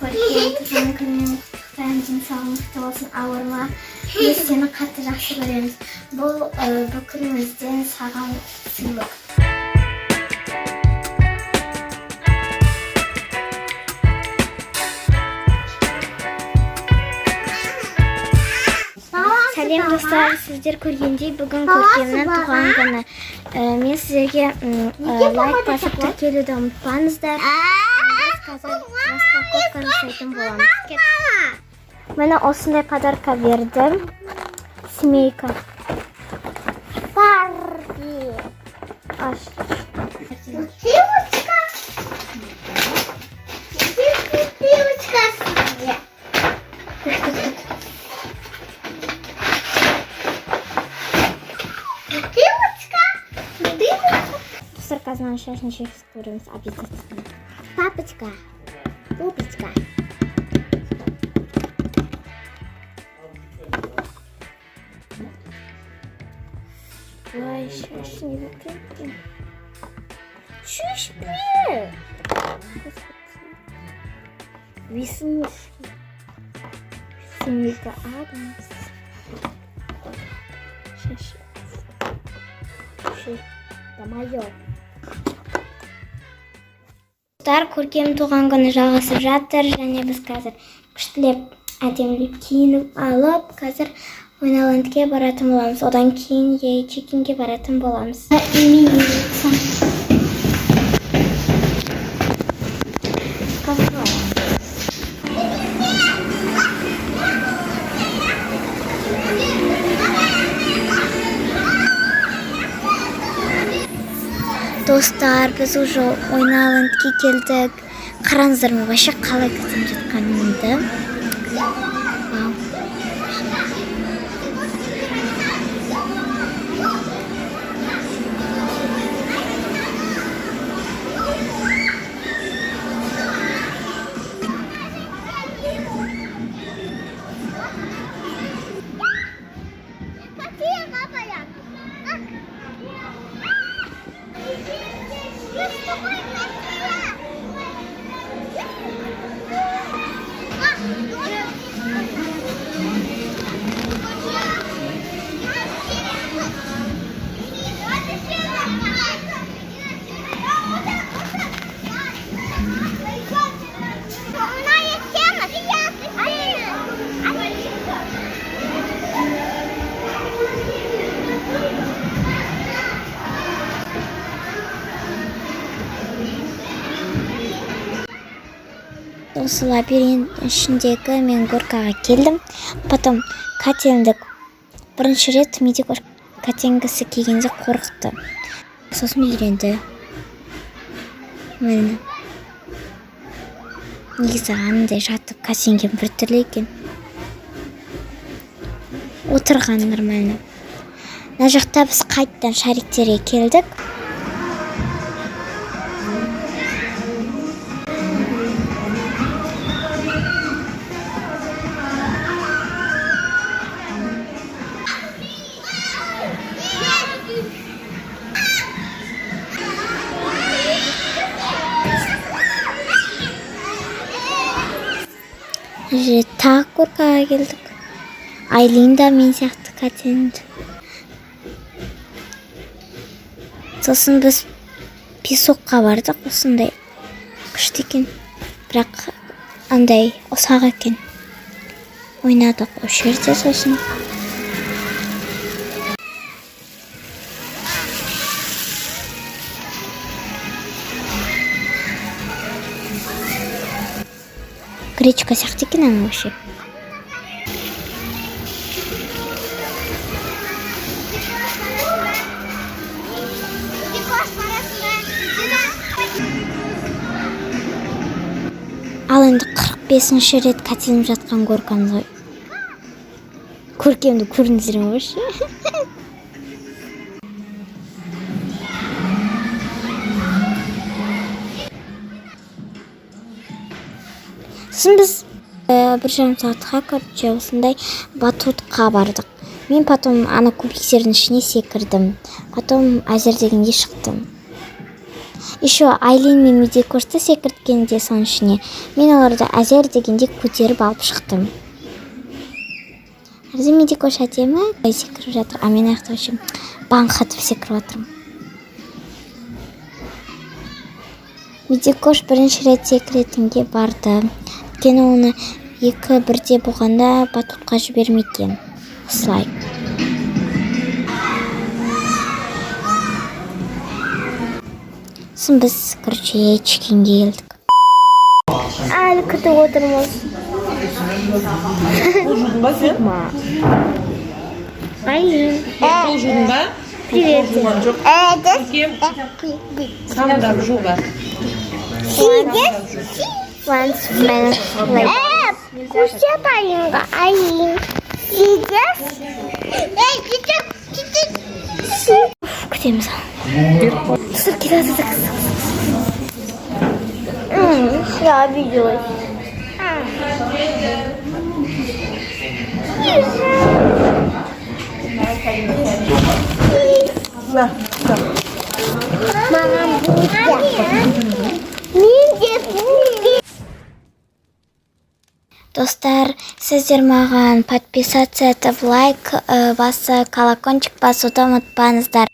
көрген туған күнмен құттықтаймын, денсаулығың мықты болсын, ауырма. Біз сені қатты жақсы көреміз. Бұл күнімізден саған сыйлық. Сәлем достар, сіздер көргендей бүгін Көркемнің туған күні. Мен сіздерге лайк басып тіркелуді ұмытпаңыздар. Біз қазір распаковканы жасайтын боламыз. Мені осындай подарка берді. Семейка. Барби. Аш. Достар, қазір шашын шексіз көреміз, обязательно. Папочка, пупочка. Ой, шашын не выпрямки. Шишки! Веснушки. Семейка Адамс. Шашын. Это моё. Көркем туған күні жалғасып жатыр, және біз қазір күштілеп әдемілеп киініп алып, қазір ойналандыке баратын боламыз. Одан кейін чекинге баратын боламыз. Достар, біз уже ойналандыке келдік. Қараңыздар ма, вообще қалай кітім жатқанымды. Осы лабиринт ішіндегі мен горкаға келдім. Потом Катенді бірінші рет менде Катенгісі келгенде қорқықты. Сосын үйренді. Мені негізі андай жатып Катенген бір түрлі екен. Отырған нормально. Мына жақта біз қайттан шариктерге келдік. Тағы горкаға келдік. Айлин да мен сияқты Катенді. Сосын біз песокқа бардық. Осындай күшті екен. Бірақ андай ұсақ екен. Ойнадық о жерде сосын. Гречка сияқты екен ана вообще. Ал енді 45-ші рет Катеніп жатқан горкамыз ғой. Көркемді көрдіңіздер ме вообще? Сосын біз бір жарым сағатқа короче осындай батутқа бардық. Мен потом ана кубиктердің ішіне секірдім. Потом әзер дегенде шықтым. Еще Айлин мен Медикошты секірткенде соның ішіне мен оларды әзер дегенде көтеріп алып шықтым. Әрде Медикош әдемі секіріп жатыр, а мен аяқтаушым баңқатып секіріп отырмын. Медикош бірінші рет секіретінге барды. Өйткені оны 2-1 болғанда батутқа жібермеген. Осылай. Сосын біз чекинге келдік. Әлі күтіп отырмыз. Айлин. Қол жудың ба? Привет. Жуған жоқ. Самдап жу ба. Кушать Айлинға. Айлин. Күтеміз. Сыр кетеді. Я обиделась. Мама Достар, сіздер маған подписаться етіп, лайк басып, колокольчик басуды ұмытпаңыздар.